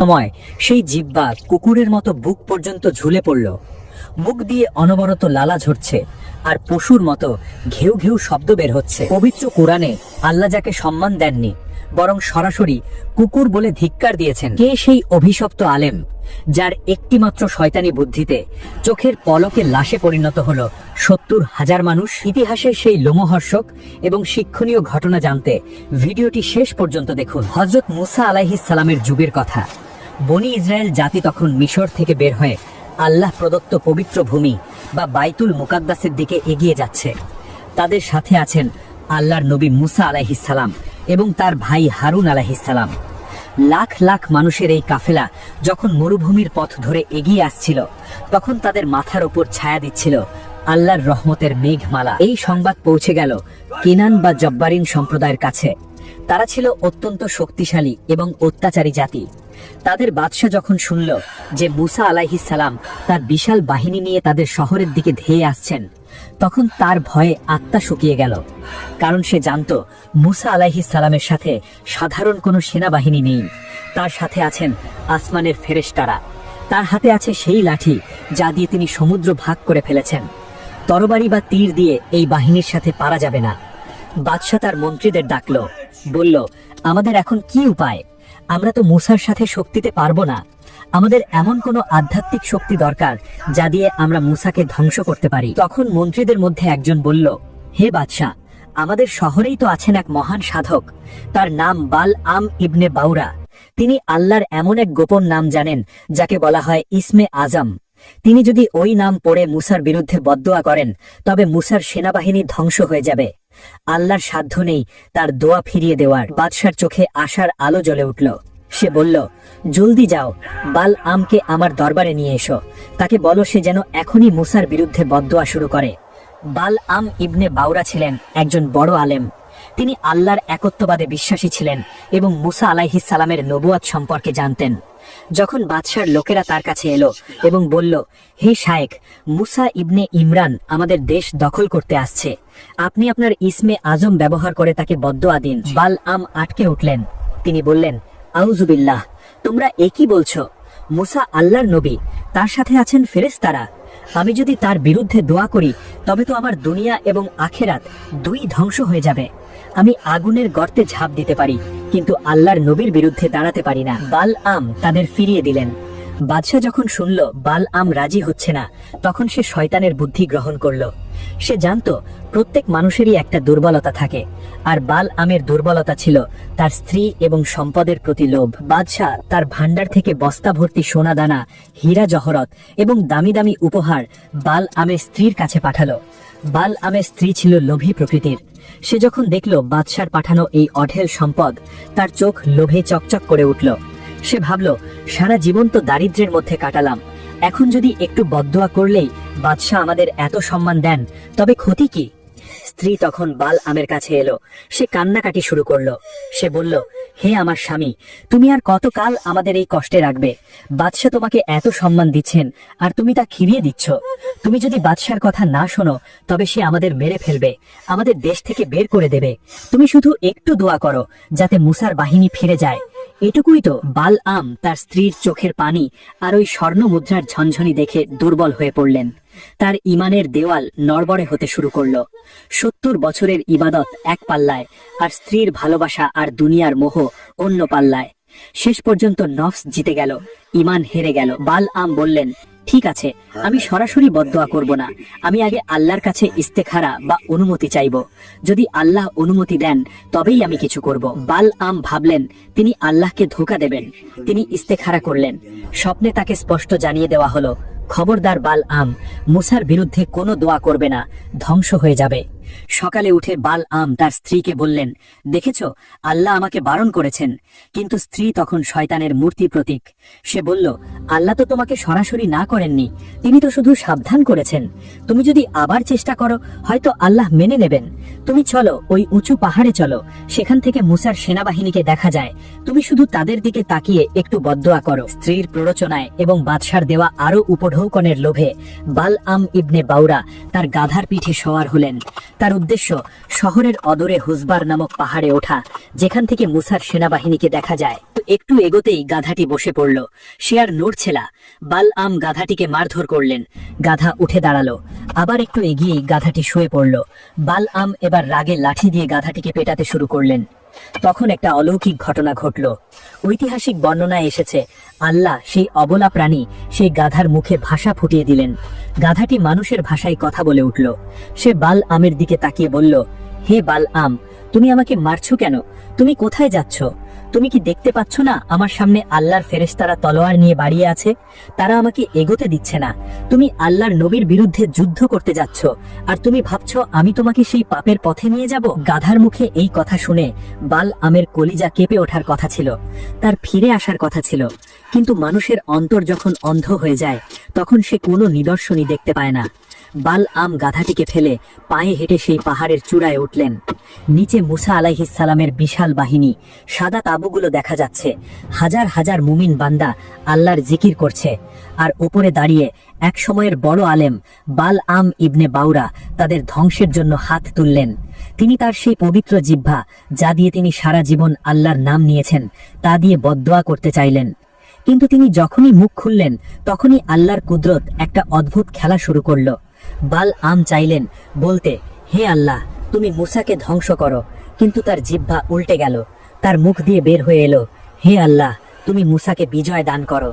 সময় সেই জিহ্বা কুকুরের মতো বুক পর্যন্ত ঝুলে পড়ল। মুখ দিয়ে অনবরত লালা ঝরছে আর পশুর মতো ঘেউ ঘেউ শব্দ বের হচ্ছে। পবিত্র কোরআনে আল্লাহ যাকে সম্মান দেননি, বরং সরাসরি কুকুর বলে ধিক্কার দিয়েছেন। কে সেই অভিশপ্ত আলেম যার একটিমাত্র শয়তানি বুদ্ধিতে চোখের পলকে লাশে পরিণত হলো ৭০,০০০ মানুষ? ইতিহাসের সেই লোমহর্ষক এবং শিক্ষণীয় ঘটনা জানতে ভিডিওটি শেষ পর্যন্ত দেখুন। হযরত মুসা আলাইহিস সালামের যুগের কথা। বনি ইসরায়েল জাতি তখন মিশর থেকে বের হয়ে আল্লাহ প্রদত্ত পবিত্র ভূমি বা বাইতুল মুকাদ্দাসের দিকে এগিয়ে যাচ্ছে। তাদের সাথে আছেন আল্লাহর নবী মুসা আলাইহিস সালাম এবং তার ভাই হারুন আলাইহিস সালাম। লাখ লাখ মানুষের এই কাফেলা যখন মরুভূমির পথ ধরে এগিয়ে আসছিল, তখন তাদের মাথার ওপর ছায়া দিচ্ছিল আল্লাহর রহমতের মেঘমালা। এই সংবাদ পৌঁছে গেল কিনান বা জব্বারিন সম্প্রদায়ের কাছে। তারা ছিল অত্যন্ত শক্তিশালী এবং অত্যাচারী জাতি। তাদের বাদশা যখন শুনল যে মুসা আলাইহিস সালাম তার বিশাল বাহিনী নিয়ে তাদের শহরের দিকে ধেয়ে আসছেন, তখন তার ভয়ে আত্মা শুকিয়ে গেল। কারণ সে জানত মুসা আলাইহিস সালামের সাথে সাধারণ কোনো সেনাবাহিনী নেই। তার সাথে আছেন আসমানের ফেরেশতারা। তার হাতে আছে সেই লাঠি যা দিয়ে তিনি সমুদ্র ভাগ করে ফেলেছেন। তরবারি বা তীর দিয়ে এই বাহিনীর সাথে পারা যাবে না। বাদশা তার মন্ত্রীদের ডাকলো, বলল, আমাদের এখন কি উপায়? আমরা তো মুসার সাথে শক্তিতে পারবো না। আমাদের এমন কোনো আধ্যাত্মিক শক্তি দরকার যা দিয়ে আমরা মুসাকে ধ্বংস করতে পারি। তখন মন্ত্রীদের মধ্যে একজন বলল, হে বাদশা, আমাদের শহরেই তো আছেন এক মহান সাধক, তার নাম বাল আম ইবনে বাউরা। তিনি আল্লাহর এমন এক গোপন নাম জানেন যাকে বলা হয় ইসমে আজম। তিনি যদি ওই নাম পড়ে মুসার বিরুদ্ধে বদদোয়া করেন, তবে মুসার সেনাবাহিনী ধ্বংস হয়ে যাবে। আল্লাহর সাধ্য নেই তার দোয়া ফিরিয়ে দেওয়ার। বাদশার চোখে আশার আলো জ্বলে উঠল। সে বলল, জলদি যাও, বাল আমকে আমার দরবারে নিয়ে এসো। তাকে বলো সে যেন এখনই মুসার বিরুদ্ধে বদদোয়া শুরু করে। বাল আম ইবনে বাউরা ছিলেন একজন বড় আলেম। তিনি আল্লাহর একত্ববাদে বিশ্বাসী ছিলেন এবং মুসা আলাইহিস সালামের নবুয়াত সম্পর্কে জানতেন। যখন বাদশার লোকেরা তার কাছে এলো এবং বলল, হে শায়েখ, মুসা ইবনে ইমরান আমাদের দেশ দখল করতে আসছে, আপনি আপনার ইসমে আজম ব্যবহার করে তাকে বদদোয়া দিন। বাল আম আটকে উঠলেন। তিনি বললেন, আউযুবিল্লাহ, তোমরা একই বলছো? মুসা আল্লাহর নবী, তার সাথে আছেন ফেরেশতারা। আমি যদি তার বিরুদ্ধে দোয়া করি তবে তো আমার দুনিয়া এবং আখেরাত দুই ধ্বংস হয়ে যাবে। আমি আগুনের গর্তে ঝাঁপ দিতে পারি, কিন্তু আল্লাহর নবীর বিরুদ্ধে দাঁড়াতে পারি না। বাল আম তাদের ফিরিয়ে দিলেন। বাদশা যখন শুনল বাল আম রাজি হচ্ছে না, তখন সে শয়তানের বুদ্ধি গ্রহণ করল। সে জানত প্রত্যেক মানুষেরই একটা দুর্বলতা থাকে, আর বাল আমের দুর্বলতা ছিল তার স্ত্রী এবং সম্পদের প্রতি লোভ। বাদশা তার ভান্ডার থেকে বস্তা ভর্তি সোনা দানা, হীরা জহরত এবং দামি দামি উপহার বাল আমের স্ত্রীর কাছে পাঠালো। বাল আমের স্ত্রী ছিল লোভী প্রকৃতির। সে যখন দেখল বাদশার পাঠানো এই অঢেল সম্পদ, তার চোখ লোভে চকচক করে উঠল। সে ভাবল, সারা জীবন তো দারিদ্র্যের মধ্যে কাটালাম, এখন যদি একটু বদদোয়া করলেই বাদশা আমাদের এত সম্মান দেন, তবে ক্ষতি কি? স্ত্রী তখন বাল আমের কাছে এলো। সে কান্নাকাটি শুরু করলো। সে বলল, হে আমার স্বামী, তুমি আর কতকাল আমাদের এই কষ্টে রাখবে? বাদশা তোমাকে এত সম্মান দিচ্ছেন আর তুমি তা খিরিয়ে দিচ্ছ। তুমি যদি বাদশার কথা না শোনো তবে সে আমাদের মেরে ফেলবে, আমাদের দেশ থেকে বের করে দেবে। তুমি শুধু একটু দোয়া করো যাতে মুসার বাহিনী ফিরে যায়। এটুকুই তো। বাল আম তার স্ত্রীর চোখের পানি আর ওই স্বর্ণ মুদ্রার ঝনঝনি দেখে দুর্বল হয়ে পড়লেন। তার ইমানের দেওয়াল নড়বড়ে হতে শুরু করলো। ৭০ বছরের ইবাদত এক পাল্লায়, আর স্ত্রীর ভালোবাসা আর দুনিয়ার মোহ অন্য পাল্লায়। শেষ পর্যন্ত নফস জিতে গেল, ইমান হেরে গেল। বাল আম বললেন, ঠিক আছে, আমি সরাসরি বদদোয়া করব না। আমি আগে আল্লাহর কাছে ইস্তেখারা বা অনুমতি চাইব। যদি আল্লাহ অনুমতি দেন তবেই আমি কিছু করব। বাল আম ভাবলেন তিনি আল্লাহকে ধোঁকা দেবেন। তিনি ইস্তেখারা করলেন। স্বপ্নে তাকে স্পষ্ট জানিয়ে দেওয়া হলো, খবরদার বাল আম, মুসার বিরুদ্ধে কোনো দোয়া করবে না, ধ্বংস হয়ে যাবে। সকালে উঠে বাল আম তার স্ত্রীকে বললেন, দেখেছো, আল্লাহ আমাকে বারণ করেছেন। কিন্তু স্ত্রী তখন শয়তানের মূর্তি প্রতীক। সে বলল, আল্লাহ তো তোমাকে সরাসরি না করেননি, তিনি তো শুধু সাবধান করেছেন। তুমি যদি আবার চেষ্টা করো হয়তো আল্লাহ মেনে নেবেন। তুমি চলো, ওই উঁচু পাহাড়ে চলো, সেখান থেকে মুসার সেনাবাহিনীকে দেখা যায়। তুমি শুধু তাদের দিকে তাকিয়ে একটু বদদোয়া করো। স্ত্রীর প্ররোচনায় এবং বাদশার দেওয়া আরো উপঢৌকনের লোভে বাল আম ইবনে বাউরা তার গাধার পিঠে সওয়ার হলেন। তার উদ্দেশ্য শহরের অদূরে হুজবার নামক পাহাড়ে ওঠা, যেখান থেকে মুসার সেনাবাহিনীকে দেখা যায়। একটু এগোতেই গাধাটি বসে পড়ল। সে আর নড়ছে না। বালআম গাধাটিকে মারধর করলেন। গাধা উঠে দাঁড়ালো। আবার একটু এগিয়েই গাধাটি শুয়ে পড়ল। বালআম এবার রাগে লাঠি দিয়ে গাধাটিকে পেটাতে শুরু করলেন। তখন একটা অলৌকিক ঘটনা ঘটল। ঐতিহাসিক বর্ণনায় এসেছে, আল্লাহ সেই অবলা প্রাণী সেই গাধার মুখে ভাষা ফুটিয়ে দিলেন। গাধাটি মানুষের ভাষায় কথা বলে উঠল। সে বালআমের দিকে তাকিয়ে বলল, হে বালআম, তুমি আমাকে মারছো কেন? তুমি কোথায় যাচ্ছ? তুমি কি দেখতে পাচ্ছ না আমার সামনে আল্লাহর ফেরেশতারা তলোয়ার নিয়ে দাঁড়িয়ে আছে? তারা আমাকে এগোতে দিচ্ছে না। তুমি আল্লাহর নবীর বিরুদ্ধে যুদ্ধ করতে যাচ্ছ, আর তুমি ভাবছো আমি তোমাকে সেই পাপের পথে নিয়ে যাব? গাধার মুখে এই কথা শুনে বালআমের কলিজা কেঁপে ওঠার কথা ছিল। তার ফিরে আসার কথা ছিল, কিন্তু মানুষের অন্তর যখন অন্ধ হয়ে যায় তখন সে কোনো নিদর্শনই দেখতে পায় না। বালআম গাধাটিকে ফেলে পায়ে হেঁটে সেই পাহাড়ের চূড়ায় উঠলেন। নিচে মুসা আলাইহিস সালামের বিশাল বাহিনী, সাদা তাঁবুগুলো দেখা যাচ্ছে। হাজার হাজার মুমিন বান্দা আল্লাহর জিকির করছে। আর উপরে দাঁড়িয়ে এক সময়ের বড় আলেম বালআম ইবনে বাউরা তাদের ধ্বংসের জন্য হাত তুললেন। তিনি তার সেই পবিত্র জিহ্বা, যা দিয়ে তিনি সারা জীবন আল্লাহর নাম নিয়েছেন, তা দিয়ে বদদোয়া করতে চাইলেন। কিন্তু তিনি যখনই মুখ খুললেন তখনই আল্লাহর কুদরত একটা অদ্ভুত খেলা শুরু করল। বালআম চাইলেন বলতে, হে আল্লাহ, তুমি মুসাকে ধ্বংস করো, কিন্তু তার জিহ্বা উল্টে গেল। তার মুখ দিয়ে বের হয়ে এলো, হে আল্লাহ, তুমি মুসাকে বিজয় দান করো।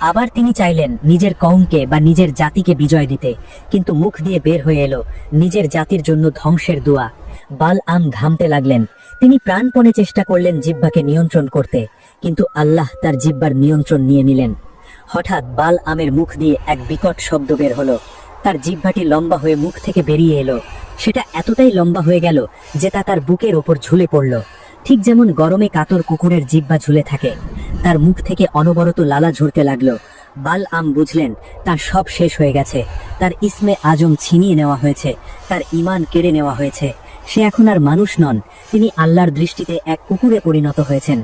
আবার তিনি চাইলেন নিজের কওমকে বা নিজের জাতিকে বিজয় দিতে, কিন্তু মুখ দিয়ে বের হয়ে এলো নিজের জাতির জন্য ধ্বংসের দোয়া। বালআম ঘামতে লাগলেন। তিনি প্রাণপণে চেষ্টা করলেন জিহ্বাকে নিয়ন্ত্রণ করতে, কিন্তু আল্লাহ তার জিহ্বার নিয়ন্ত্রণ নিয়ে নিলেন। হঠাৎ বালআমের মুখ দিয়ে এক বিকট শব্দ বের হলো। তার জিহ্বাটি লম্বা হয়ে মুখ থেকে বেরিয়ে এলো। সেটা এতটাই লম্বা হয়ে গেল যে তা তার বুকের ওপর ঝুলে পড়ল, ঠিক যেমন গরমে কাতর কুকুরের জিহ্বা ঝুলে থাকে। তার মুখ থেকে অনবরত লালা ঝরতে লাগলো। বালআম বুঝলেন তার সব শেষ হয়ে গেছে। তার ইসমে আজম ছিনিয়ে নেওয়া হয়েছে, তার ঈমান কেড়ে নেওয়া হয়েছে। সে এখন আর মানুষ নন, তিনি আল্লাহর দৃষ্টিতে এক কুকুরে পরিণত হয়েছেন।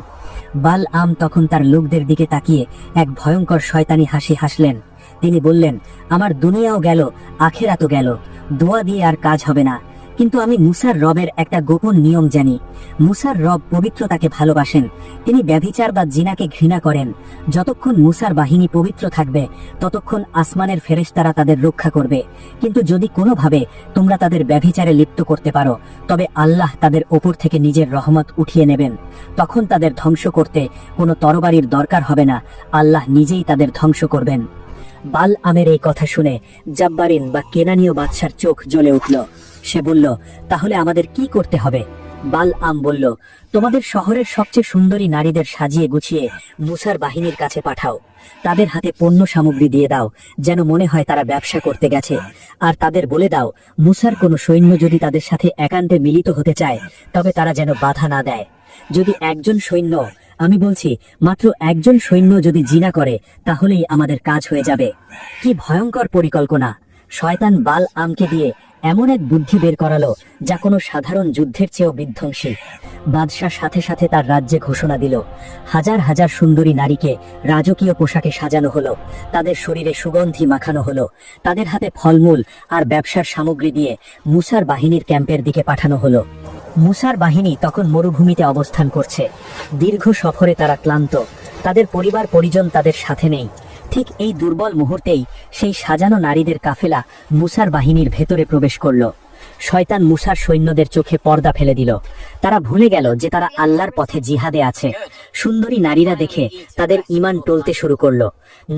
বালআম তখন তার লোকদের দিকে তাকিয়ে এক ভয়ঙ্কর শয়তানি হাসি হাসলেন। তিনি বললেন, আমার দুনিয়াও গেল, আখিরাতও গেল, দোয়া দিয়ে আর কাজ হবে না। কিন্তু আমি মুসার রবের একটা গোপন নিয়ম জানি। মুসার রব পবিত্রতাকে ভালোবাসেন। তিনি ব্যভিচার বা জিনাকে ঘৃণা করেন। যতক্ষণ মুসার বাহিনী পবিত্র থাকবে ততক্ষণ আসমানের ফেরেশতারা তাদের রক্ষা করবে। কিন্তু যদি কোনোভাবে তোমরা তাদের ব্যভিচারে লিপ্ত করতে পারো, তবে আল্লাহ তাদের ওপর থেকে নিজের রহমত উঠিয়ে নেবেন। তখন তাদের ধ্বংস করতে কোনো তরবারির দরকার হবে না, আল্লাহ নিজেই তাদের ধ্বংস করবেন। বালআমের এই কথা শুনে জাব্বারিন বা কেনানীয় বাদশার চোখ জ্বলে উঠল। সে বলল, তাহলে আমাদের কি করতে হবে? বালআম বলল, তোমাদের শহরের সবচেয়ে সুন্দরী নারীদের সাজিয়ে গুছিয়ে মুসার বাহিনীর কাছে পাঠাও। তাদের হাতে পণ্য সামগ্রী দিয়ে দাও, যেন মনে হয় তারা ব্যবসা করতে গেছে। আর তাদের বলে দাও, মুসার কোনো সৈন্য যদি তাদের সাথে একান্তে মিলিত হতে চায় তবে তারা যেন বাধা না দেয়। যদি একজন সৈন্য, আমি বলছি মাত্র একজন সৈন্য যদি জিনা করে, তাহলেই আমাদের কাজ হয়ে যাবে। কি ভয়ঙ্কর পরিকল্পনা! শয়তান বালআমকে দিয়ে এমন এক বুদ্ধি বের করালো যা কোনো সাধারণ যুদ্ধের চেয়েও বিধ্বংসী। বাদশার সাথে সাথে তার রাজ্যে ঘোষণা দিল, হাজার হাজার সুন্দরী নারীকে রাজকীয় পোশাকে সাজানো হলো, তাদের শরীরে সুগন্ধি মাখানো হলো, তাদের হাতে ফলমূল আর ব্যবসার সামগ্রী দিয়ে মুসার বাহিনীর ক্যাম্পের দিকে পাঠানো হলো। মুসার বাহিনী তখন মরুভূমিতে অবস্থান করছে। দীর্ঘ সফরে তারা ক্লান্ত, তাদের পরিবার পরিজন তাদের সাথে নেই। ঠিক এই দুর্বল মুহূর্তেই সেই সাজানো নারীদের কাফেলা মুসার বাহিনীর ভেতরে প্রবেশ করল। শয়তান মুসার সৈন্যদের চোখে পর্দা ফেলে দিল। তারা ভুলে গেল যে তারা আল্লাহর পথে জিহাদে আছে। সুন্দরী নারীরা দেখে তাদের ঈমান টলতে শুরু করলো।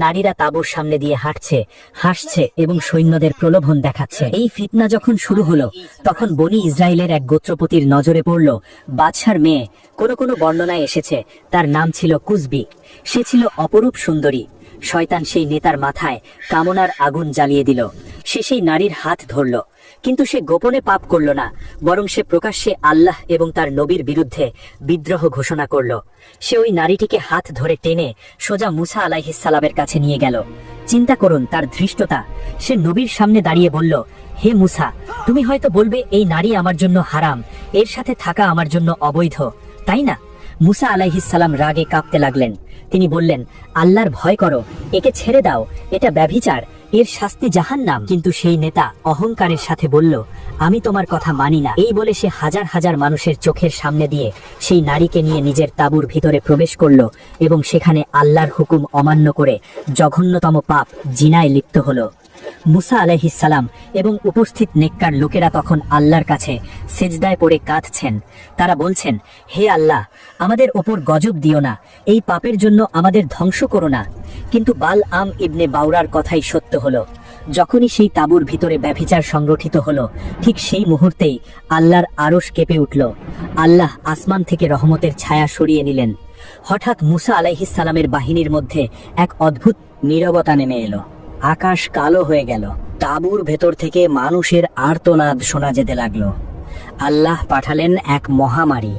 নারীরা তাঁবুর সামনে দিয়ে হাঁটছে, হাসছে এবং সৈন্যদের প্রলোভন দেখাচ্ছে। এই ফিতনা যখন শুরু হলো তখন বনি ইসরায়েলের এক গোত্রপতির নজরে পড়ল বাদশার মেয়ে। কোনো কোনো বর্ণনায় এসেছে তার নাম ছিল কুসবি। সে ছিল অপরূপ সুন্দরী। শয়তান সেই নেতার মাথায় কামনার আগুন জ্বালিয়ে দিল। সে সেই নারীর হাত ধরল, কিন্তু সে গোপনে পাপ করল না, বরং সে প্রকাশ্যে আল্লাহ এবং তার নবীর বিরুদ্ধে বিদ্রোহ ঘোষণা করল। সে ওই নারীটিকে হাত ধরে টেনে সোজা মুসা আলাইহিস সালামের কাছে নিয়ে গেল। চিন্তা করুন তার ধৃষ্টতা। সে নবীর সামনে দাঁড়িয়ে বলল, হে মুসা, তুমি হয়তো বলবে এই নারী আমার জন্য হারাম, এর সাথে থাকা আমার জন্য অবৈধ, তাই না? মুসা আলাইহিস সালাম রাগে কাঁপতে লাগলেন। তিনি বললেন, আল্লাহর ভয় করো, একে ছেড়ে দাও, এটা ব্যভিচার। এর শাস্তি জাহান্নাম। কিন্তু সেই নেতা অহংকারের সাথে বলল, আমি তোমার কথা মানি না। এই বলে সে হাজার হাজার মানুষের চোখের সামনে দিয়ে সেই নারীকে নিয়ে নিজের তাঁবুর ভিতরে প্রবেশ করলো এবং সেখানে আল্লাহর হুকুম অমান্য করে জঘন্যতম পাপ জিনায় লিপ্ত হলো। মুসা আলাইহিস সালাম এবং উপস্থিত নেককার লোকেরা তখন আল্লাহর কাছে সেজদায় পড়ে কাঁদছেন। তারা বলছেন, হে আল্লাহ, আমাদের ওপর গজব দিও না, এই পাপের জন্য আমাদের ধ্বংস করো না। কিন্তু বালআম ইবনে বাউরার কথাই সত্য হলো। যখনই সেই তাঁবুর ভিতরে ব্যভিচার সংগঠিত হলো, ঠিক সেই মুহূর্তেই আল্লাহর আরশ কেঁপে উঠল। আল্লাহ আসমান থেকে রহমতের ছায়া সরিয়ে নিলেন। হঠাৎ মুসা আলাইহিস সালামের বাহিনীর মধ্যে এক অদ্ভুত নীরবতা নেমে এলো। আকাশ কালো হয়ে গেল। তাঁবুর ভেতর থেকে মানুষের আর্তনাদ শোনা যেতে লাগলো। আল্লাহ পাঠালেন এক মহামারী।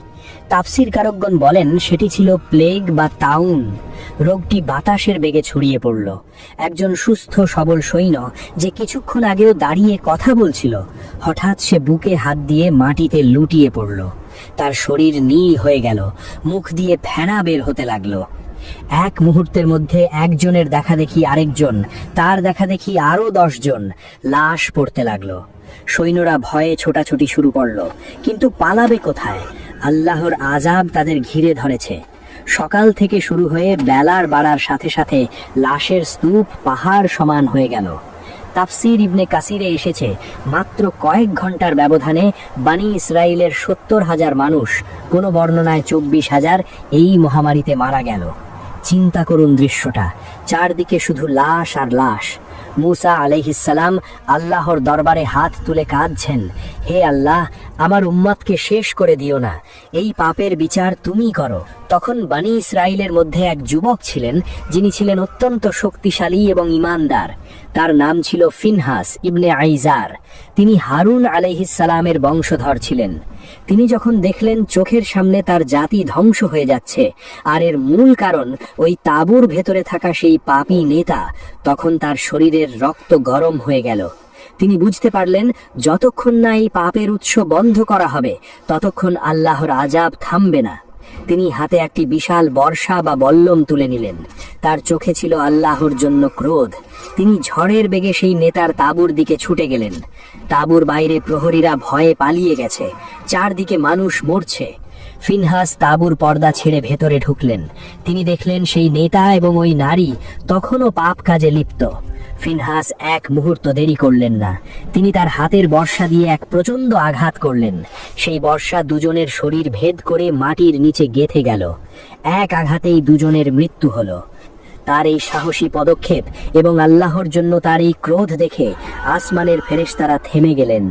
তাফসীরকারকগণ বলেন সেটি ছিল প্লেগ বা তাউন। রোগটি বাতাসের বেগে ছড়িয়ে পড়ল। একজন সুস্থ সবল সৈন্য, যে কিছুক্ষণ আগেও দাঁড়িয়ে কথা বলছিল, হঠাৎ সে বুকে হাত দিয়ে মাটিতে লুটিয়ে পড়ল। তার শরীর নীল হয়ে গেল, মুখ দিয়ে ফেনা বের হতে লাগলো। এক মুহূর্তের মধ্যে একজনের দেখা দেখি আরেকজন, তার দেখা দেখি আরো 10 জন লাশ পড়তে লাগলো। সৈন্যরা ভয়ে ছোটাছুটি শুরু করলো, কিন্তু পালাবে কোথায়? আল্লাহর আযাব তাদের ঘিরে ধরেছে। সকাল থেকে শুরু হয়ে বেলার বাড়ার সাথে সাথে লাশের স্তূপ পাহাড় সমান হয়ে গেল। তাফসীর ইবনে কাসিরে এসেছে, মাত্র কয়েক ঘন্টার ব্যবধানে বানি ইসরায়েলের 70,000 মানুষ, কোনো বর্ণনায় 24,000, এই মহামারীতে মারা গেল। চিন্তা করুন দৃশ্যটা, চারদিকে শুধু লাশ আর লাশ। মুসা আলাইহিস সালাম আল্লাহর দরবারে হাত তুলে কাঁদছেন, হে আল্লাহ, আমার উম্মতকে শেষ করে দিও না, এই পাপের বিচার তুমি করো। তখন বানি ইসরায়েলের মধ্যে এক যুবক ছিলেন, যিনি ছিলেন অত্যন্ত শক্তিশালী এবং ঈমানদার। তার নাম ছিল ফিনহাস ইবনে আইজার। তিনি হারুন আলাইহিস সালামের বংশধর ছিলেন। তিনি যখন দেখলেন চোখের সামনে তার জাতি ধ্বংস হয়ে যাচ্ছে, আর এর মূল কারণ ওই তাঁবুর ভেতরে থাকা সেই পাপী নেতা, তখন তার শরীরের রক্ত গরম হয়ে গেল। তিনি বুঝতে পারলেন, যতক্ষণ না এই পাপের উৎস বন্ধ করা হবে, ততক্ষণ আল্লাহর আযাব থামবে না। তিনি হাতে একটি বিশাল বর্ষা বা বল্লম তুলে নিলেন। তার চোখে ছিল আল্লাহর জন্য ক্রোধ। তিনি ঝড়ের বেগে সেই নেতার তাঁবুর দিকে ছুটে গেলেন। তাঁবুর বাইরে প্রহরীরা ভয়ে পালিয়ে গেছে, চারদিকে মানুষ মরছে। ফিনহাস তাঁবুর পর্দা ছেড়ে ভেতরে ঢুকলেন। তিনি দেখলেন সেই নেতা এবং ওই নারী তখনও পাপ কাজে লিপ্ত। ফিনহাস এক মুহূর্ত দেরি করলেন না। তিনি তার হাতের বর্ষা দিয়ে এক প্রচণ্ড আঘাত করলেন। সেই বর্ষা দুজনের শরীর ভেদ করে মাটির নিচে গেঁথে গেল। এক আঘাতেই দুজনের মৃত্যু হলো। তার এই সাহসী পদক্ষেপ এবং আল্লাহর জন্য তার এই ক্রোধ দেখে আসমানের ফেরেশতারা থেমে গেলেন।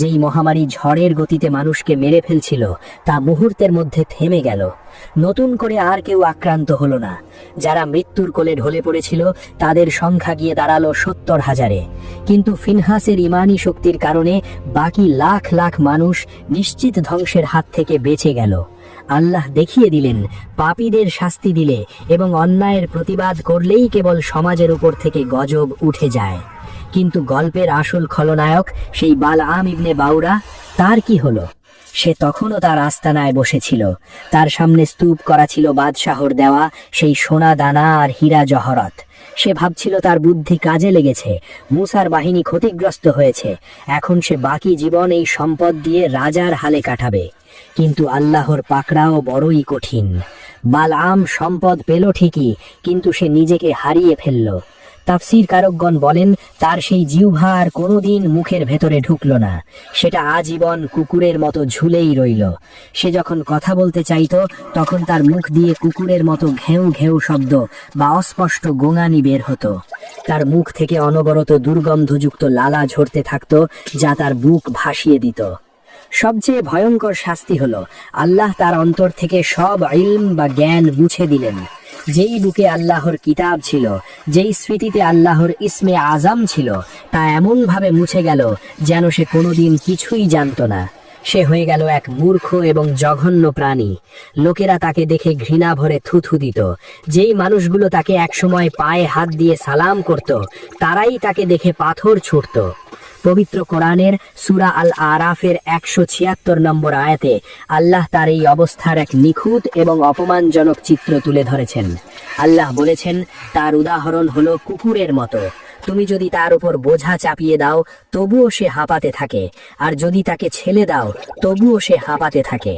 যেই মহামারী ঝড়ের গতিতে মানুষকে মেরে ফেলছিল, তা মুহূর্তের মধ্যে থেমে গেল। নতুন করে আর কেউ আক্রান্ত হলো না। যারা মৃত্যুর কোলে ঢলে পড়েছিল, তাদের সংখ্যা গিয়ে দাঁড়ালো 70,000-এ। কিন্তু ফিনহাসের ঈমানী শক্তির কারণে বাকি লাখ লাখ মানুষ নিশ্চিত ধ্বংসের হাত থেকে বেঁচে গেল। আল্লাহ দেখিয়ে দিলেন, পাপীদের শাস্তি দিলে এবং অন্যায়ের প্রতিবাদ করলেই কেবল সমাজের উপর থেকে গজব উঠে যায়। কিন্তু গল্পের আসল খলনায়ক সেই বালআম ইবনে বাউরা, তার কি হলো? সে তখনও তার আস্তানায় বসেছিল। তার সামনে স্তূপ করা ছিল বাদশাহর দেওয়া সেই সোনা দানা আর হীরা জহরত। সে ভাবছিল তার বুদ্ধি কাজে লেগেছে, মুসার বাহিনী ক্ষতিগ্রস্ত হয়েছে, এখন সে বাকি জীবন এই সম্পদ দিয়ে রাজার হালে কাটাবে। কিন্তু আল্লাহর পাকড়াও বড়ই কঠিন। বালআম সম্পদ পেল ঠিকই, কিন্তু সে নিজেকে হারিয়ে ফেলল। তাফসীরকারকগণ বলেন, তার সেই জিহ্বা আর কোনোদিন মুখের ভেতরে ঢুকল না। সেটা আজীবন কুকুরের মতো ঝুলেই রইল। সে যখন কথা বলতে চাইত, তখন তার মুখ দিয়ে কুকুরের মতো ঘেউ ঘেউ শব্দ বা অস্পষ্ট গোঙানি বের হতো। তার মুখ থেকে অনবরত দুর্গন্ধযুক্ত লালা ঝরতে থাকত, যা তার বুক ভাসিয়ে দিত। সবচেয়ে ভয়ঙ্কর শাস্তি হলো, আল্লাহ তার অন্তর থেকে সব ইলম বা জ্ঞান মুছে দিলেন। যেই বুকে আল্লাহর কিতাব ছিল, যেই স্মৃতিতে আল্লাহর ইসমে আজম ছিল, তা এমনভাবে মুছে গেল যেন সে কোনোদিন কিছুই জানত না। সে হয়ে গেল এক মূর্খ এবং জঘন্য প্রাণী। লোকেরা তাকে দেখে ঘৃণা ভরে থুথু দিত। যেই মানুষগুলো তাকে একসময় পায়ে হাত দিয়ে সালাম করত, তারাই তাকে দেখে পাথর ছুঁড়ত। পবিত্র কোরআনের সূরা আল আরাফের 176 নম্বর আয়াতে আল্লাহ তার এই অবস্থার এক নিখুঁত এবং অপমানজনক চিত্র তুলে ধরেছেন। আল্লাহ বলেছেন, তার উদাহরণ হলো কুকুরের মতো। তুমি যদি তার উপর বোঝা চাপিয়ে দাও তবুও সে হাঁপাতে থাকে, আর যদি তাকে ছেড়ে দাও তবুও সে হাঁপাতে থাকে।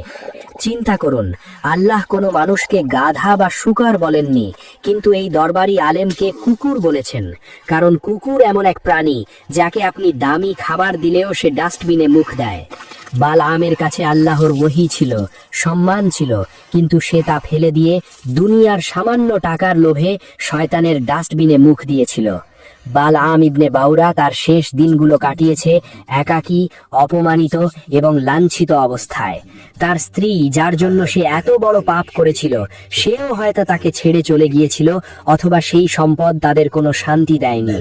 চিন্তা করুন, আল্লাহ কোনো মানুষকে গাধা বা শুকর বলেননি, কিন্তু এই দরবারি আলেমকে কুকুর বলেছেন। কারণ কুকুর এমন এক প্রাণী যাকে আপনি দামি খাবার দিলেও সে ডাস্টবিনে মুখ দেয়। বালআমের কাছে আল্লাহর ওহী ছিল, সম্মান ছিল, কিন্তু সে তা ফেলে দিয়ে দুনিয়ার সামান্য টাকার লোভে শয়তানের ডাস্টবিনে মুখ দিয়েছিল। বালআম ইবনে বাউরা তার শেষ দিনগুলো কাটিয়েছে একাকী, অপমানিত এবং লাঞ্ছিত অবস্থায়। তার স্ত্রী, যার জন্য সে এত বড় পাপ করেছিল, সেও হয়তো তাকে ছেড়ে চলে গিয়েছিল, অথবা সেই সম্পদ তাদের কোনো শান্তি দেয়নি।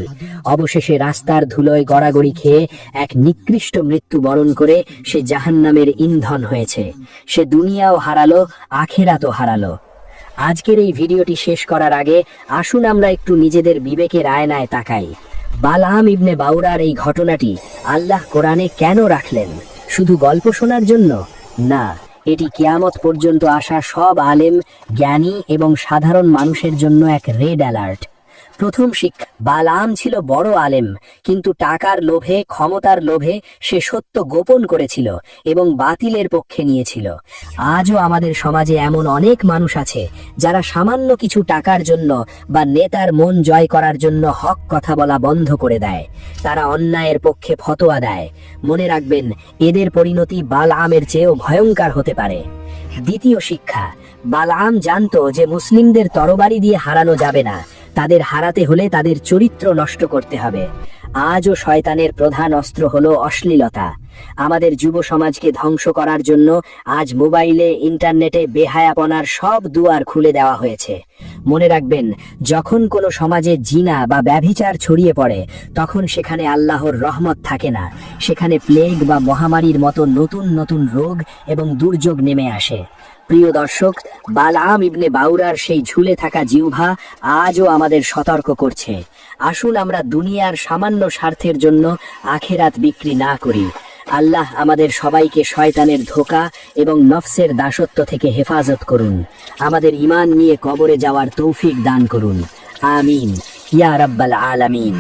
অবশেষে রাস্তার ধুলোয় গড়াগড়ি খেয়ে এক নিকৃষ্ট মৃত্যু বরণ করে সে জাহান্নামের ইন্ধন হয়েছে। সে দুনিয়াও হারালো, আখিরাতও হারালো। আজকের এই ভিডিওটি শেষ করার আগে আসুন আমরা একটু নিজেদের বিবেকের আয়নায় তাকাই। বালআম ইবনে বাউরার এই ঘটনাটি আল্লাহ কোরআনে কেন রাখলেন? শুধু গল্প শোনার জন্য না, এটি কিয়ামত পর্যন্ত আসা সব আলেম, জ্ঞানী এবং সাধারণ মানুষের জন্য এক রেড অ্যালার্ট। প্রথম শিক্ষা, বালআম ছিল বড় আলেম, কিন্তু টাকার লোভে, ক্ষমতার লোভে সে সত্য গোপন করেছিল এবং বাতিলের পক্ষে নিয়েছিল। আজও আমাদের সমাজে এমন অনেক মানুষ আছে যারা সামান্য কিছু টাকার জন্য বা নেতার মন জয় করার জন্য হক কথা বলা বন্ধ করে দেয়। তারা অন্যায়ের পক্ষে ফতোয়া দেয়। মনে রাখবেন, এদের পরিণতি বালআমের চেয়েও ভয়ঙ্কর হতে পারে। দ্বিতীয় শিক্ষা, বালআম জানতো যে মুসলিমদের তরবারি দিয়ে হারানো যাবে না, তাদের হারাতে হলে তাদের চরিত্র নষ্ট করতে হবে। আজও শয়তানের প্রধান অস্ত্র হলো অশ্লীলতা। আমাদের যুব সমাজকে ধ্বংস করার জন্য আজ মোবাইলে, ইন্টারনেটে বেহায়াপনার সব দুয়ার খুলে দেওয়া হয়েছে। মনে রাখবেন, যখন কোনো সমাজে জিনা বা ব্যভিচার ছড়িয়ে পড়ে, তখন সেখানে আল্লাহর রহমত থাকে না, সেখানে প্লেগ বা মহামারীর মতো নতুন নতুন রোগ এবং দুর্যোগ নেমে আসে। প্রিয় দর্শক, বালআম ইবনে বাউরার সেই ঝুলে থাকা জিহ্বা আজও আমাদের সতর্ক করছে। আসুন আমরা দুনিয়ার সামান্য স্বার্থের জন্য আখিরাত বিক্রি না করি। আল্লাহ আমাদের সবাইকে শয়তানের ধোঁকা এবং নফসের দাসত্ব থেকে হেফাজত করুন। আমাদের ঈমান নিয়ে কবরে যাওয়ার তৌফিক দান করুন। আমিন ইয়া রাব্বাল আলামিন।